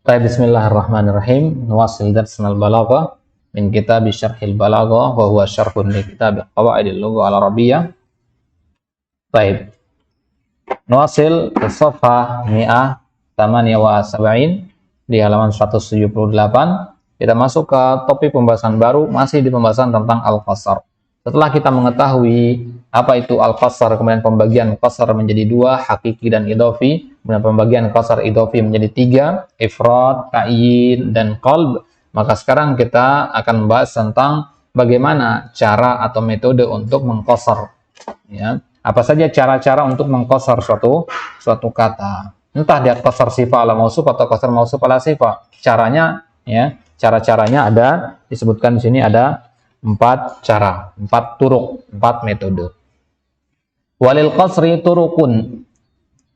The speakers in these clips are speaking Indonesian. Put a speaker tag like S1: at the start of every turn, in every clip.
S1: Baik, bismillahirrahmanirrahim. Nuwasil darsana al-balaghah min kitab Syarhil Balaghah wa huwa syarhun li kitab Qawaidil Lughah al-Arabiyyah. Baik. Nuwasil ke safhah 178 di halaman 178. Kita masuk ke topik pembahasan baru, masih di pembahasan tentang al-qasar. Setelah kita mengetahui apa itu al-qasar, kemudian pembagian qasar menjadi dua, hakiki dan idhofi, kemudian pembagian qasar idhofi menjadi tiga, ifrad, ta'yin, dan qalb, maka sekarang kita akan membahas tentang bagaimana cara atau metode untuk mengqasar. Ya. Apa saja cara-cara untuk mengqasar suatu kata. Entah dia qasar sifat ala mausuf atau qasar mausuf ala sifat. Caranya, ya, cara-caranya ada, disebutkan di sini ada 4 cara, 4 turuk, 4 metode. Walil qasri turukun.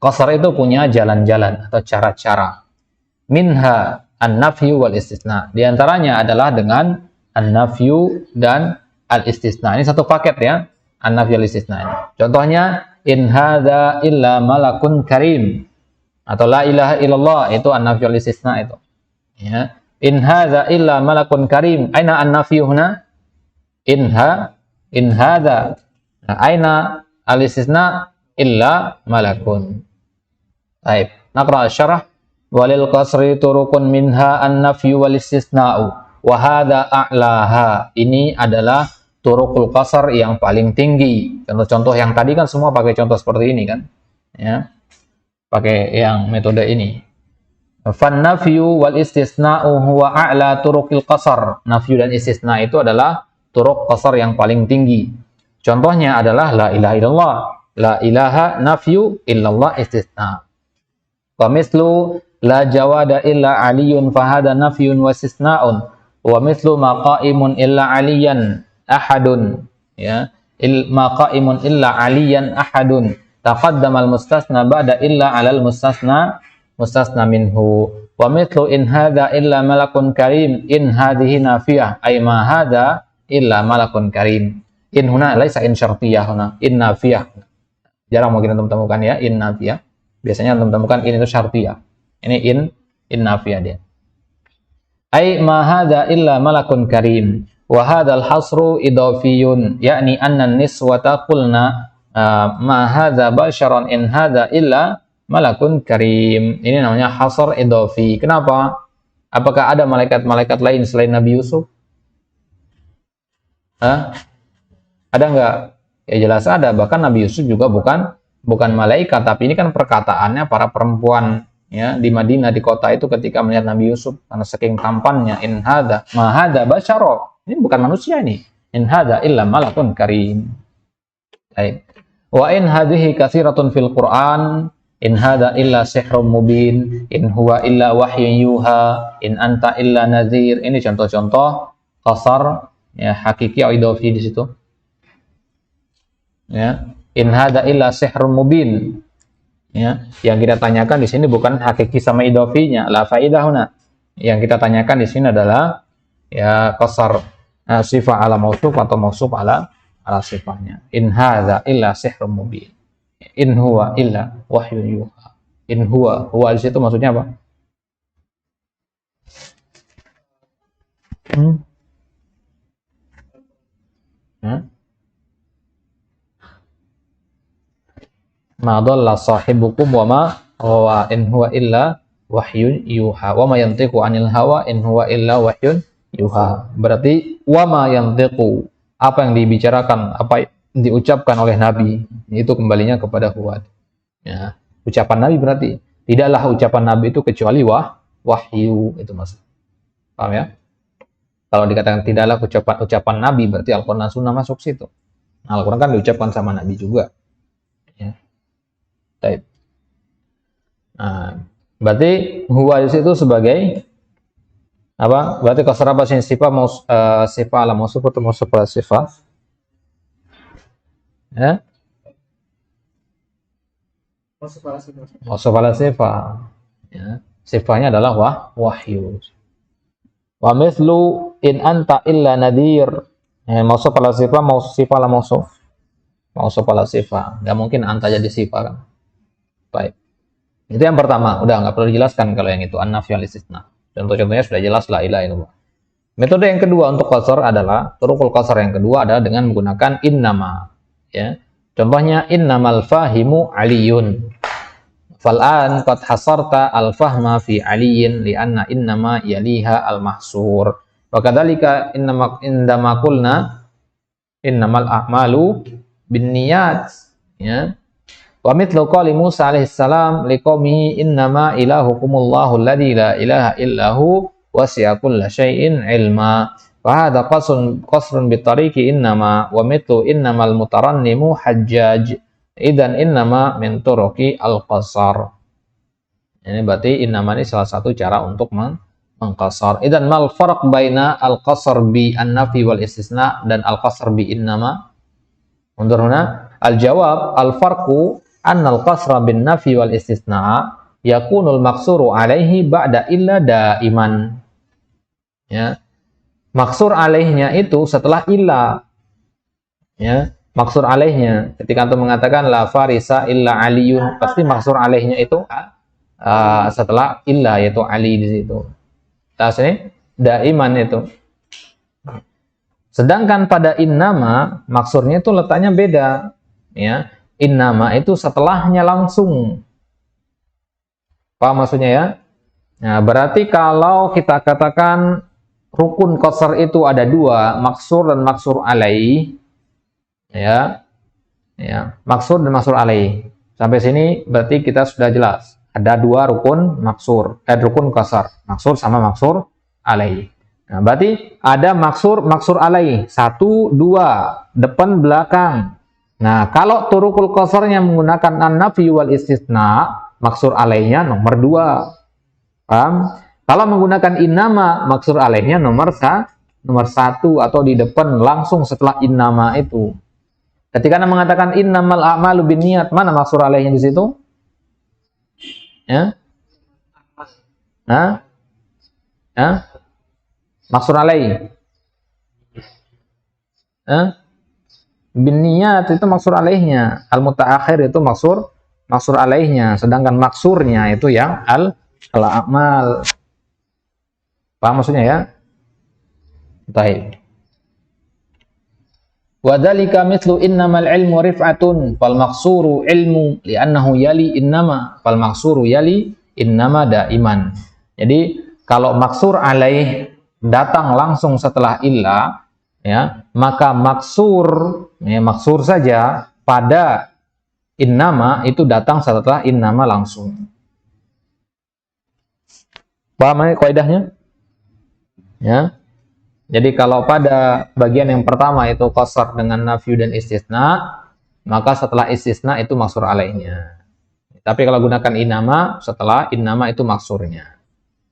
S1: Qasar itu punya jalan-jalan atau cara-cara. Minha an-nafyu wal istisna. Di antaranya adalah dengan an-nafyu dan al-istisna. Ini satu paket ya, an-nafyu wal istisna ini. Contohnya, in hadza illa malakun karim. Atau la ilaha illallah, itu an-nafyu wal istisna itu. Ya. In hadza illa malakun karim. Aina an-nafyu huna? In hadza. Nah, aina al-istisna illa malakun. Baik, naqra asy-syarah. Walil qasri turukun minha an-nafyu wal istisna'u wa hadza a'laha. Ini adalah turukul qasar yang paling tinggi. Contoh-contoh yang tadi kan semua pakai contoh seperti ini kan? Ya. Pakai yang metode ini. Fan nafyu wal istisna'u huwa a'la turukil qasar. Nafyu dan istisna itu adalah turuk qasar yang paling tinggi. Contohnya adalah la ilaha illallah. La ilaha nafyu illallah istisna. Wa mislu la jawada illa aliyun fahada nafyun wa istisna'un. Wa mislu maqaimun illa aliyan ahadun. Ya. Maqaimun illa aliyan ahadun. Taqaddama al-mustasna ba'da illa alal mustasna minhu. Wa mithlu in hadza illa malakun karim in hadhihi nafiyah ay ma hadza illa malakun karim. In huna laisa in syartiyah huna, in nafiyah. Jarang mungkin antum temukan ya in nafiyah. Biasanya antum temukan in itu syartiyah. Ini in nafiyah dia. Ay ma hadza illa malakun karim. Wa hadzal hasru idhafiyun, yakni anna an-niswata qulna ma hadza basharan in hadza illa malakun karim. Ini namanya hasr idhafi. Kenapa? Apakah ada malaikat-malaikat lain selain Nabi Yusuf? Ada enggak? Ya jelas ada. Bahkan Nabi Yusuf juga bukan malaikat, tapi ini kan perkataannya para perempuan ya di Madinah, di kota itu ketika melihat Nabi Yusuf karena saking tampannya. In hadza ma hadza basyara. Ini bukan manusia ini. In hadza illa malakun karim. Baik. Wa in hadhihi katsiratun fil Qur'an. In hadza illa sihrun mubin. In huwa illa wahyun yuha. In anta illa nadhir. Ini contoh-contoh qasar ya hakiki atau idhofi di situ. Ya, in hadza illa sihrun mubin. Ya, yang kita tanyakan di sini bukan hakiki sama idhofinya, la faidah huna. Yang kita tanyakan di sini adalah ya qasar sifat ala mausuf atau mausuf ala sifahnya. In hadza illa sihrun mubin. In huwa illa wahyun yuha. In huwa di situ maksudnya apa? Ma dhalla sahibukum wa ma huwa in huwa illa wahyun yuha. Wa ma yantiqu anil hawa in huwa illa wahyun yuha. Berarti wa ma yantiqu, apa yang dibicarakan, apa yang diucapkan oleh Nabi, itu kembalinya kepada huwa. Ya, ucapan Nabi berarti tidaklah ucapan Nabi itu kecuali wahyu, itu maksud. Paham ya? Kalau dikatakan tidaklah ucapan Nabi, berarti Al-Quran Sunnah masuk situ. Nah, Al-Quran kan diucapkan sama Nabi juga. Ya. Baik. Nah, berarti huwa di situ sebagai apa? Berarti qasar apa sih? Sifat ala mausuf atau mausuf ala sifat? Ya? Mausuf ala sifat. Ya. Sifatnya adalah wahyu. Wa mithlu in anta illa nadhir. Mausuf ala sifat, sifat ala mausuf ala sifat. Enggak mungkin anta jadi sifat kan. Baik. Itu yang pertama, udah nggak perlu dijelaskan kalau yang itu an-nafy wal istisna. Contoh-contohnya sudah jelas, la ilaha illallah. Metode yang kedua untuk qasar adalah turukul qasar yang kedua adalah dengan menggunakan innama. Ya. Contohnya innamal fahimu aliyun. Fal'an qad hasarta al-fahma fi aliyin li'anna innama yaliha al-mahsur. Wa kadzalika indama qulna innamal a'malu binniyat, ya. Wa mithlu qali Musa alaihi salam liqaumihi innama ilahukumullahu alladzi la ilaha illahu wasi'a kulla syai'in ilma. Fa hadha qasrun bi tariqi innama wa mithlu innamal mutarannimu hajjaj. Idzan innama min turuqi al-qasar. Ini berarti innama ini salah satu cara untuk mengqasar. Idzan mal farq baina al-qasar bi an-nafi wal istisna dan al-qasar bi innama? Undur huna al-jawab al-farqu annal qasra bin nafi wal istisna yakunul maksuru alaihi ba'da illa daiman. Ya. Maksur alaihnya itu setelah illa. Ya, maksur alaihnya ketika antum mengatakan la farisa illa aliyun, pasti maksur alaihnya itu setelah illa, yaitu ali di situ. Tasnya daiman itu. Sedangkan pada innama maksurnya itu letaknya beda, ya. Innama itu setelahnya langsung. Paham maksudnya ya? Nah, berarti kalau kita katakan rukun qasar itu ada dua, maksur dan maksur alaih, ya. Ya, maksur dan maksur alaih. Sampai sini berarti kita sudah jelas. Ada dua rukun maksur, rukun qasar, maksur sama maksur alaih. Nah, berarti ada maksur alaih, 1, 2, depan belakang. Nah, kalau turukul qasarnya menggunakan an-nafi wal istisna, maksur alaihnya nomor 2. Paham? Kalau menggunakan innama, maksur alaihnya nomor 1 atau di depan langsung setelah innama itu. Ketika Anda mengatakan innamal a'malu binniyat, mana maksur alaihnya di situ? Ya? Hah? Hah? Maksur alaih. Hah? Bin niyat itu maksur alaihnya, al mutaakhir itu maksur alaihnya, sedangkan maksurnya itu yang al a'mal. Paham maksudnya ya? Baik. Wa dzalika mithlu innamal ilmu rif'atun fal maksuru ilmu li'annahu yali innama fal maksuru yali innama daiman. Jadi kalau maksur alaih datang langsung setelah illa, ya, maka maksur saja pada innama itu datang setelah innama langsung. Paham ini kaidahnya? Ya. Jadi kalau pada bagian yang pertama itu qasar dengan nafyu dan istisna, maka setelah istisna itu maksur alaihnya. Tapi kalau gunakan innama, setelah innama itu maksurnya.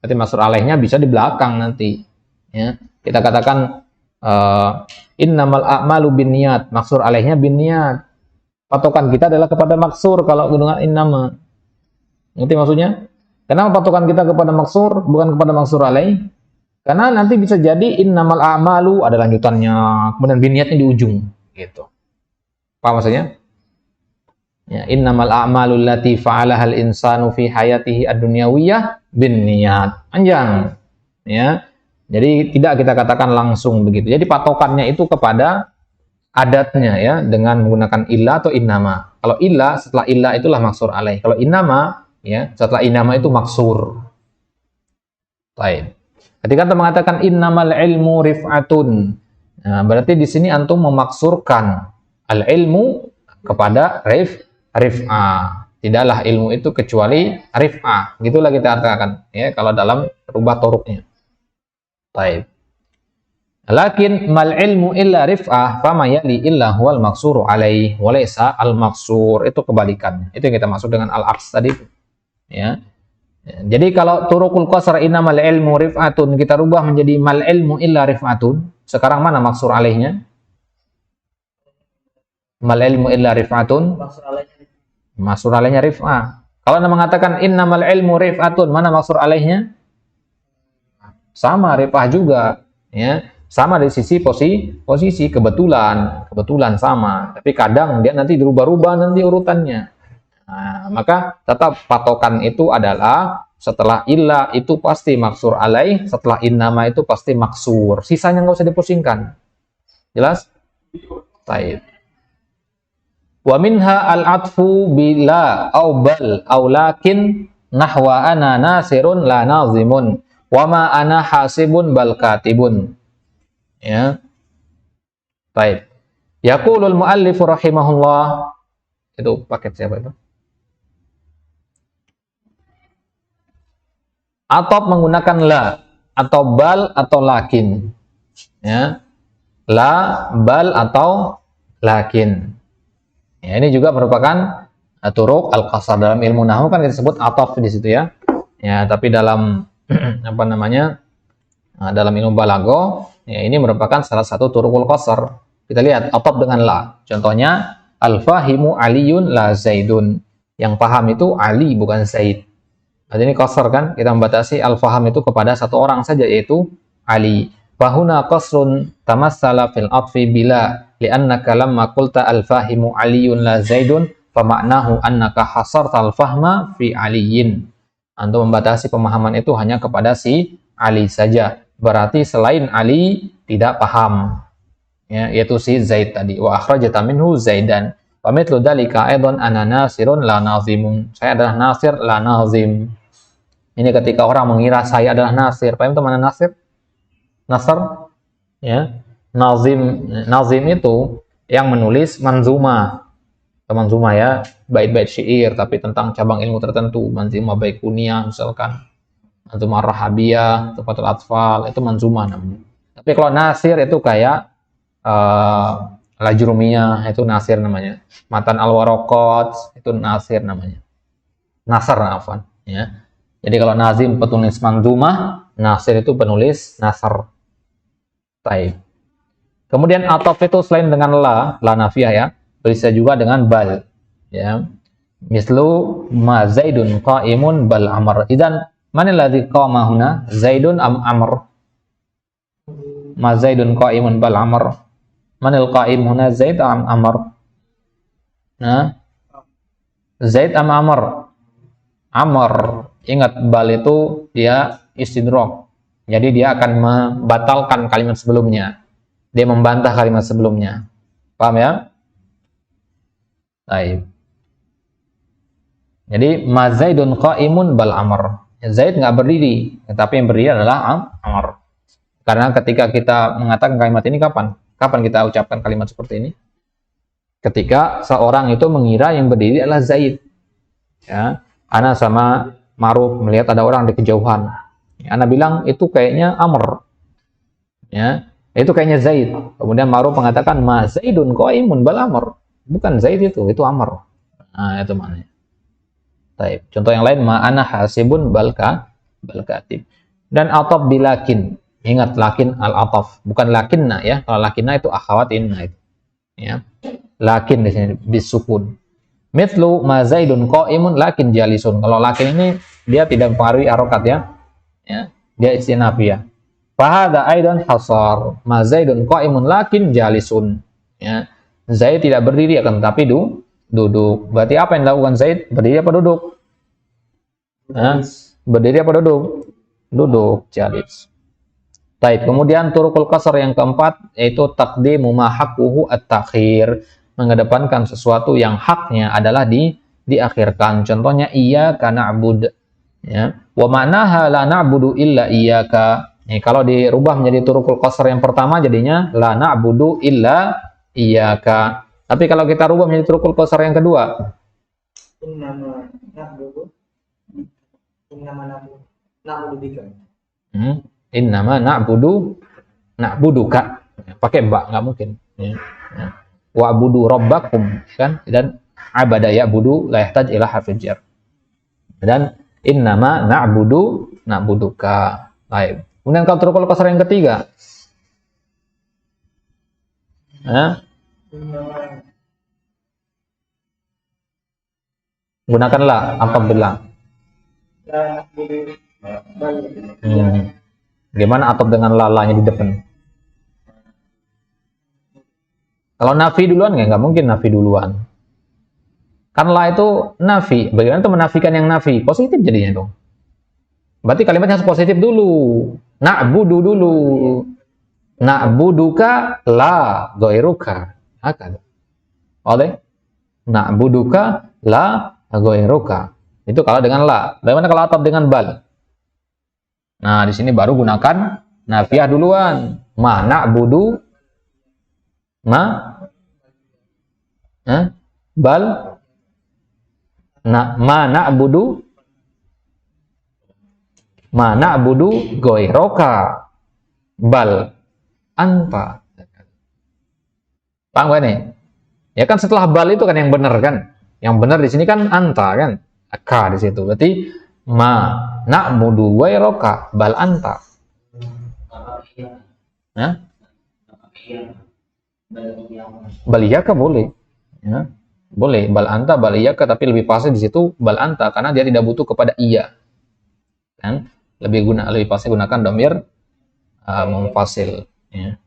S1: Berarti maksur alaihnya bisa di belakang nanti. Ya. Kita katakan innamal a'malu binniyat, maksur alaihnya binniyat. Patokan kita adalah kepada maksur kalau dengan innama. Ngerti maksudnya? Kenapa patokan kita kepada maksur bukan kepada maksur alaih? Karena nanti bisa jadi innamal a'malu ada lanjutannya, kemudian binniyatnya di ujung, gitu. Paham maksudnya? Ya, innamal a'malu allati fa'alahal insanu fi hayatihi ad-dunyawiyah binniyat. Panjang. Ya. Jadi tidak kita katakan langsung begitu. Jadi patokannya itu kepada adatnya, ya, dengan menggunakan illa atau innama. Kalau illa, setelah illa itulah maksur alaih. Kalau innama, ya, setelah innama itu maksur. Baik. Ketika kita mengatakan innamal ilmu rif'atun, nah, berarti di sini antum memaksurkan al ilmu kepada rif'ah. Tidaklah ilmu itu kecuali rif'ah. Gitulah kita katakan, ya, kalau dalam rubah toruknya. Baik. Lakin mal ilmu illa rif'ah fama yali illa huwal maksuru alaih walaysa al maksur. Itu kebalikannya. Itu yang kita maksud dengan al aks tadi. Ya. Jadi kalau turukul qasar innamal ilmu rif'atun kita rubah menjadi mal ilmu illa rif'atun. Sekarang mana maksur alaihnya? Mal ilmu illa rif'atun. Maksur alaihnya rif'ah. Kalau Anda mengatakan innamal ilmu rif'atun, mana maksur alaihnya? Sama, rif'ah juga, ya. Sama dari sisi posisi kebetulan sama. Tapi kadang dia nanti dirubah-rubah nanti urutannya. Nah, maka tetap patokan itu adalah setelah illa itu pasti maksur alaih, setelah innama itu pasti maksur. Sisanya nggak usah dipusingkan. Jelas? Baik. Wa minha al-atfu bila au bal au lakin nahwa ana nasirun la nazimun wa ma ana hasibun bal katibun. Ya. Baik. Yaqulul muallif rahimahullah, itu paket siapa itu? Atau menggunakan la atau bal atau lakin. Ya. La, bal atau lakin. Ya, ini juga merupakan turuk al-qasar. Dalam ilmu nahwu kan disebut ataf di situ ya. Ya, tapi dalam apa namanya? Dalam ilmu balago, ya ini merupakan salah satu turukul qasar. Kita lihat ataf dengan la. Contohnya al-fahimu aliyun la zaidun. Yang paham itu Ali bukan Zaid. Nah, ini qasar kan? Kita membatasi al-faham itu kepada satu orang saja yaitu Ali. Fahuna qasrun tamassala fil atfi bila li'annaka lamma qulta al-fahimu aliyun la zaidun fama'nahu annaka hasarta al-fahma fi aliyin. Untuk membatasi pemahaman itu hanya kepada si Ali saja. Berarti selain Ali tidak paham. Ya, yaitu si Zaid tadi. Wa akhrajata minhu Zaidan. Wa mithlu dzalika aidan ana nasirun la nazimun. Saya adalah nasir la nazim. Ini ketika orang mengira saya adalah nasir. Paham itu mana nasir? Nasr, ya, nazim itu yang menulis manzuma ya, bait-bait syair tapi tentang cabang ilmu tertentu, manzuma baikuniyah misalkan, manzuma rahabiyah, tufatul atfal, itu manzuma namanya. Tapi kalau nasir itu kayak lajrumiyah, itu nasir namanya. Matan al-waraqat itu nasir namanya. Nasr afwan, ya. Jadi kalau nazim penulis manzumah, nasir itu penulis nasr. Taib. Kemudian ataf itu selain dengan la nafiyah ya, bisa juga dengan bal. Ya. Mislu ma Zaidun qa'imun bal amr. Idzan man alladhi qama huna? Zaidun am amr? Ma Zaidun qa'imun bal amr. Manil qa'im huna Zaid am amr? Nah. Zaid am amr? Amr. Ingat bal itu dia istidrak. Jadi dia akan membatalkan kalimat sebelumnya. Dia membantah kalimat sebelumnya. Paham ya? Baik. Jadi ma Zaidun qa'imun bal amr. Zaid nggak berdiri, tetapi yang berdiri adalah amr. Karena ketika kita mengatakan kalimat ini kapan? Kapan kita ucapkan kalimat seperti ini? Ketika seorang itu mengira yang berdiri adalah Zaid. Ya, ana sama Ma'ruf melihat ada orang di kejauhan. Ana bilang itu kayaknya Amr. Ya, itu kayaknya Zaid. Kemudian Ma'ruf mengatakan ma Zaidun qa'imun bal amr. Bukan Zaid itu Amr. Nah, itu maknanya. Baik. Contoh yang lain ma ana hasibun bal katib. Dan ataf bilakin. Ingat lakin al-ataf, bukan lakinna ya. Kalau lakinna itu akhawat inna itu. Ya. Lakin di sini bisukun. Mithlu ma Zaidun qa'imun lakin jalisun. Kalau lakin ini dia tidak mempengaruhi harokat ya. Ya, dia istinafiyah. Fahada aidan hasar. Ma Zaidun qa'imun lakin jalisun. Ya. Zaid tidak berdiri akan tetapi duduk. Berarti apa yang dilakukan Zaid? Berdiri apa duduk? Nah, berdiri apa duduk? Duduk, jalis. Baik, kemudian turukul qasar yang keempat yaitu taqdimu ma haqquhu at-takhir. Mengedepankan sesuatu yang haknya adalah diakhirkan. Contohnya iyyaka na'bud. Ya. Wa ma'naha la na'budu illa iyyaka. Kalau dirubah menjadi turukul qasar yang pertama jadinya la na'budu illa iyyaka. Tapi kalau kita rubah menjadi turukul qasar yang kedua, innama na'budu bika. Innama na'buduka. Pakai ba, nggak mungkin. Ya. Wa'budu rabbakum kan, dan abada ya'budu la yahtaj ila harfil jar. Dan innama na'buduka. Baik. Kemudian kalau turukul qasar yang ketiga, gunakanlah apabila. Gimana atop dengan lalanya di depan? Kalau nafi duluan nggak mungkin nafi duluan. Kan la itu nafi. Bagaimana itu menafikan yang nafi? Positif jadinya dong. Berarti kalimatnya harus positif dulu. Na'budu dulu. Na'buduka la ghairuka. Akan. Oke? Na'buduka la ghairuka. Itu kalau dengan la. Bagaimana kalau atap dengan bal? Nah, di sini baru gunakan nafiah duluan. Ma na'budu bal ma na'budu ghairuka bal anta. Paham gak nih? Ya kan setelah bal itu kan yang benar kan? Yang benar di sini kan anta kan? Ka di situ. Berarti ma na'budu ghairuka bal anta. Nah? Bal iyaka boleh. Ya. Boleh bal anta bal iyaka, tapi lebih pasti di situ bal anta karena dia tidak butuh kepada iya. Kan? Lebih pasti gunakan dhamir munfasil. Ya.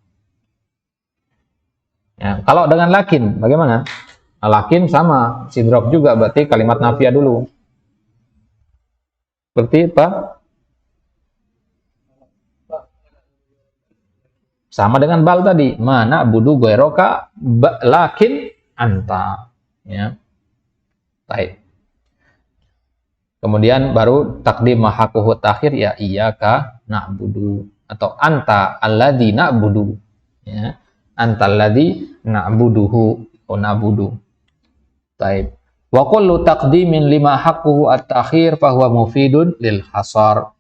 S1: Ya, kalau dengan lakin bagaimana? Lakin sama, sidrok juga, berarti kalimat nafiyah dulu. Seperti apa? Sama dengan bal tadi, mana budu goiroka lakin anta. Ya. Baik. Kemudian baru takdim mahakuhu takhir ya iyyaka na'budu atau anta alladzi na'budu. Ya. Anta alladzi na'buduhu atau na'budu. Baik. Wa kullu taqdimin lima haqquhu at-takhir fa huwa mufidun lil hasar.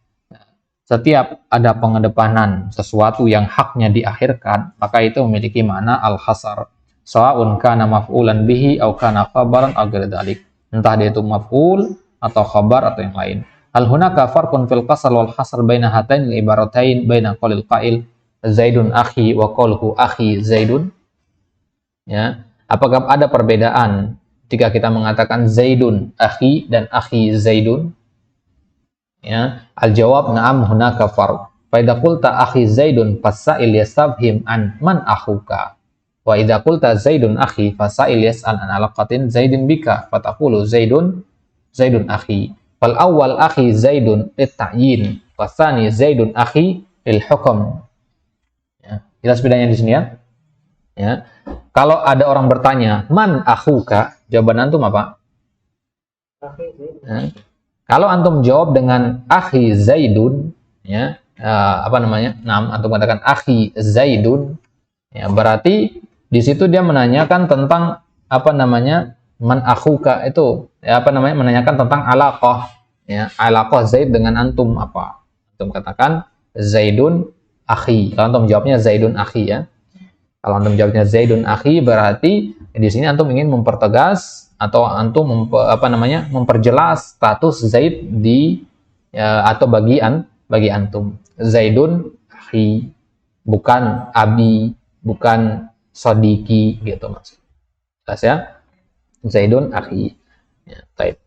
S1: Setiap ada pengedepanan sesuatu yang haknya diakhirkan, maka itu memiliki makna al-hasar. Sawa'un kana maf'ulan bihi aw kana khabaran aw ghairi dzalik. Entah dia itu maf'ul atau khabar atau yang lain. Hal hunaka farqun fil qasr wal hasr baina hatain al-ibaratain baina qaulil qa'il Zaidun akhi wa qauluhu akhi Zaidun. Ya, apakah ada perbedaan jika kita mengatakan Zaidun akhi dan akhi Zaidun? Ya, al-jawab na'am hunaka farq. Fa idza qulta akhi Zaidun fasail yastabhim an man akhuka. Wa idza qulta Zaidun akhi fasail yas'al an alaqatin Zaidin bika fataqulu Zaidun akhi. Fal awwal akhi Zaidun lit-ta'yin, wa tsani Zaidun akhi lil hukm. Ya, jelas bedanya di sini ya. Ya. Kalau ada orang bertanya, "Man akhuka?" Jawaban antum apa? Ya. Kalau antum jawab dengan akhi Zaidun, ya, antum katakan akhi Zaidun, ya, berarti di situ dia menanyakan tentang man akhuka itu, ya, menanyakan tentang alaqah, ya, alaqah Zaid dengan antum apa? Antum katakan Zaidun akhi. Kalau antum jawabnya Zaidun akhi, ya. Kalau antum jawabnya Zaidun akhi, berarti di sini antum ingin mempertegas atau antum memperjelas status Zaid atau bagi antum. Zaidun akhi, bukan abi, bukan sodiki gitu maksudnya. Jelas ya? Zaidun akhi. Ya, baik.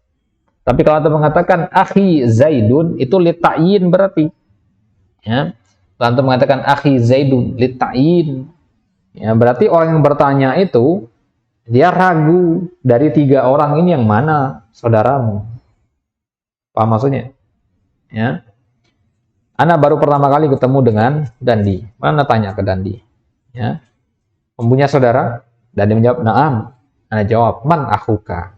S1: Tapi kalau antum mengatakan akhi Zaidun itu lita'yin berarti. Ya. Kalau antum mengatakan akhi Zaidun lita'yin, ya, berarti orang yang bertanya itu dia ragu dari 3 orang ini yang mana saudaramu. Paham maksudnya? Ya. Ana baru pertama kali ketemu dengan Dandi. Mana tanya ke Dandi? Ya. Mempunyai saudara? Dandi menjawab, "Na'am." Ana jawab, "Man akhuka?"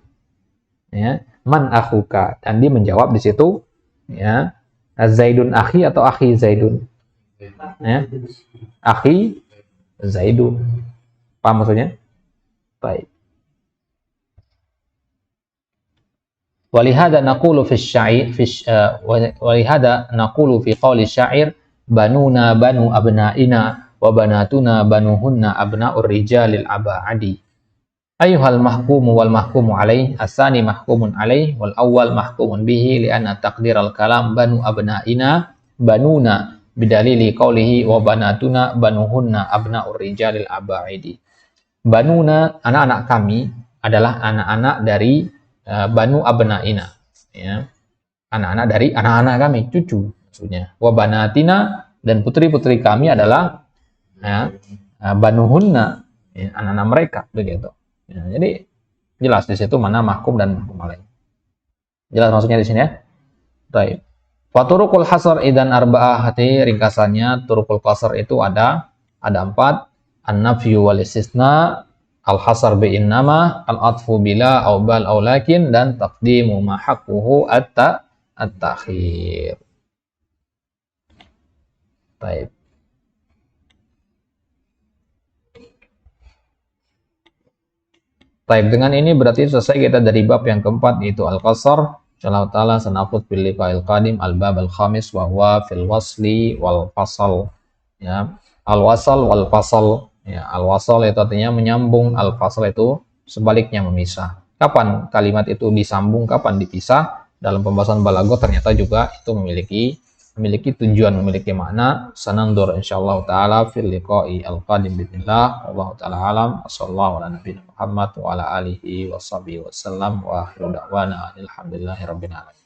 S1: Ya, "Man akhuka?" Dandi menjawab di situ, ya, Zaidun akhi atau akhi Zaidun? Ya. Akhi Zaidun. Paham maksudnya? Baik. Walihada naqulu fi syair walihada naqulu fi qawli syair banuna banu abnaina wa banatuna banuhunna abnaur rijalil abadi. Ayyuhal mahkumu wal mahkumu alaih asani mahkumun alaih wal awwal mahkumun bihi li'anna taqdiral kalam banu abnaina banuna bidalili qawlihi wa banatuna banuhunna abnaur rijalil abadi. Banuna, anak-anak kami adalah anak-anak dari banu abnaina, ya. Anak-anak dari anak-anak kami, cucu maksudnya. Wa banatina, dan putri-putri kami adalah, ya, banuhunna, ya, anak-anak mereka begitu. Ya, jadi Jelas di situ mana mahkum dan mahkum alaih. Jelas maksudnya di sini ya. Baik. Wa turuqul hasr idan arba'ah, hati ringkasannya turuqul qasr itu ada 4, an-nafyu wal istisna, al-hasr bi innama, al-atfu bila aw bal aw lakin, dan taqdimu ma haqquhu at-takhir. Baik. Baik, dengan ini berarti selesai kita dari bab yang keempat, yaitu al-qasr. Insyaallah taala sanafut bil liqa'il qadim al-bab al-khamis wa huwa fil wasli wal fasal. Ya, al-wasal wal fasal. Ya, al-wasal itu artinya menyambung, al-fasal itu sebaliknya memisah. Kapan kalimat itu disambung, kapan dipisah? Dalam pembahasan balaghah ternyata juga itu memiliki tujuan, memiliki makna. Sanandur insyaallah taala fil liqa'i al-qadim bismillah. Wallahu taala alam. Wassallallahu ala nabiyina Muhammad wa ala alihi washabihi wasallam wa akhiru da'wana alhamdulillahi rabbil alamin.